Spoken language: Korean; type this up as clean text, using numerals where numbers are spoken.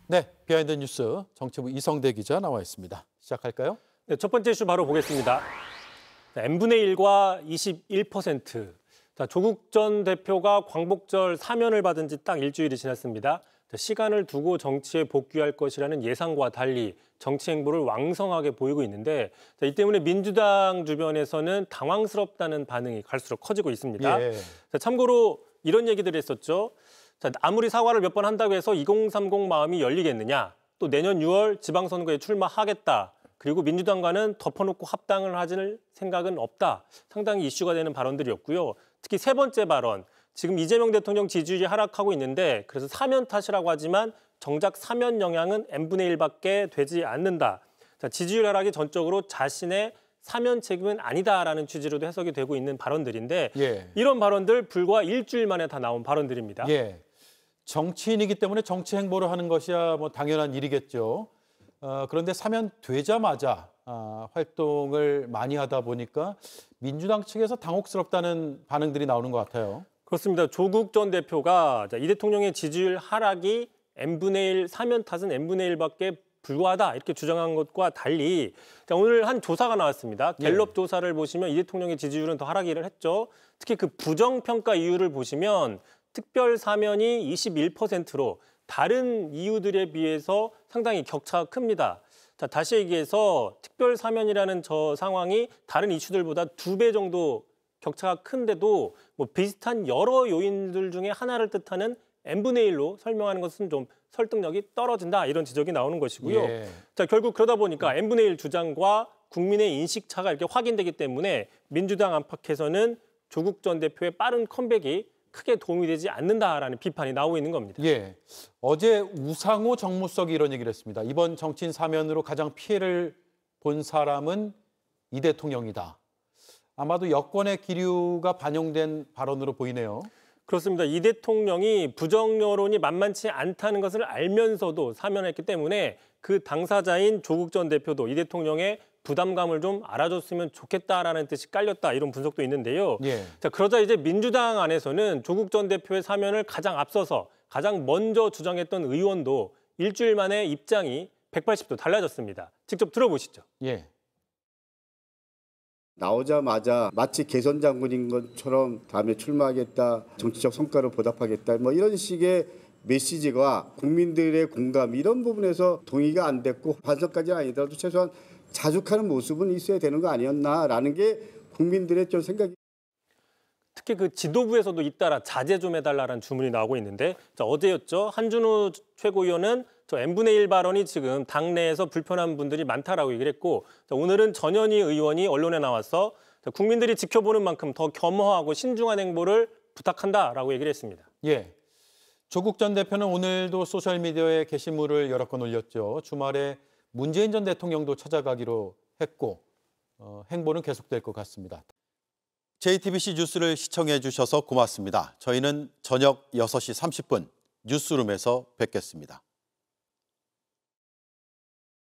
네, 비하인드 뉴스 정치부 이성대 기자 나와 있습니다. 시작할까요? 네, 첫 번째 이슈 바로 보겠습니다. n분의 1과 21%. 조국 전 대표가 광복절 사면을 받은 지 딱 일주일이 지났습니다. 시간을 두고 정치에 복귀할 것이라는 예상과 달리 정치 행보를 왕성하게 보이고 있는데 이 때문에 민주당 주변에서는 당황스럽다는 반응이 갈수록 커지고 있습니다. 예. 참고로 이런 얘기들을 했었죠. 아무리 사과를 몇 번 한다고 해서 2030 마음이 열리겠느냐. 또 내년 6월 지방선거에 출마하겠다. 그리고 민주당과는 덮어놓고 합당을 하질 생각은 없다. 상당히 이슈가 되는 발언들이었고요. 특히 세 번째 발언. 지금 이재명 대통령 지지율이 하락하고 있는데 그래서 사면 탓이라고 하지만 정작 사면 영향은 n분의 1밖에 되지 않는다. 지지율 하락이 전적으로 자신의 사면 책임은 아니다라는 취지로도 해석이 되고 있는 발언들인데 이런 발언들 불과 일주일 만에 다 나온 발언들입니다. 정치인이기 때문에 정치 행보를 하는 것이야 뭐 당연한 일이겠죠. 그런데 사면 되자마자 활동을 많이 하다 보니까 민주당 측에서 당혹스럽다는 반응들이 나오는 것 같아요. 그렇습니다. 조국 전 대표가 이 대통령의 지지율 하락이 n분의 1, 사면 탓은 n분의 1밖에 불과하다 이렇게 주장한 것과 달리 오늘 한 조사가 나왔습니다. 갤럽 조사를 보시면 이 대통령의 지지율은 더 하락을 했죠. 특히 그 부정평가 이유를 보시면 특별 사면이 21%로 다른 이유들에 비해서 상당히 격차가 큽니다. 다시 얘기해서 특별 사면이라는 저 상황이 다른 이슈들보다 2배 정도 격차가 큰데도 뭐 비슷한 여러 요인들 중에 하나를 뜻하는 n분의 1로 설명하는 것은 좀 설득력이 떨어진다 이런 지적이 나오는 것이고요. 결국 그러다 보니까 n분의 1 주장과 국민의 인식 차가 이렇게 확인되기 때문에 민주당 안팎에서는 조국 전 대표의 빠른 컴백이 크게 도움이 되지 않는다라는 비판이 나오고 있는 겁니다. 어제 우상호 정무석이 이런 얘기를 했습니다. 이번 정치인 사면으로 가장 피해를 본 사람은 이 대통령이다. 아마도 여권의 기류가 반영된 발언으로 보이네요. 그렇습니다. 이 대통령이 부정 여론이 만만치 않다는 것을 알면서도 사면했기 때문에 그 당사자인 조국 전 대표도 이 대통령의 부담감을 좀 알아줬으면 좋겠다라는 뜻이 깔렸다 이런 분석도 있는데요. 그러자 이제 민주당 안에서는 조국 전 대표의 사면을 가장 앞서서 가장 먼저 주장했던 의원도 일주일 만에 입장이 180도 달라졌습니다. 직접 들어보시죠. 나오자마자 마치 개선 장군인 것처럼 다음에 출마하겠다, 정치적 성과로 보답하겠다 뭐 이런 식의 메시지가 국민들의 공감 이런 부분에서 동의가 안 됐고 반성까지는 아니더라도 최소한 자숙하는 모습은 있어야 되는 거 아니었나라는 게 국민들의 좀 생각이. 특히 그 지도부에서도 잇따라 자제 좀 해달라는 주문이 나오고 있는데 어제였죠. 한준우 최고위원은 저 n분의 1 발언이 지금 당내에서 불편한 분들이 많다라고 얘기를 했고 오늘은 전현희 의원이 언론에 나와서 국민들이 지켜보는 만큼 더 겸허하고 신중한 행보를 부탁한다라고 얘기를 했습니다. 조국 전 대표는 오늘도 소셜미디어에 게시물을 여러 건 올렸죠. 주말에 문재인 전 대통령도 찾아가기로 했고 행보는 계속될 것 같습니다. JTBC 뉴스를 시청해 주셔서 고맙습니다. 저희는 저녁 6시 30분 뉴스룸에서 뵙겠습니다.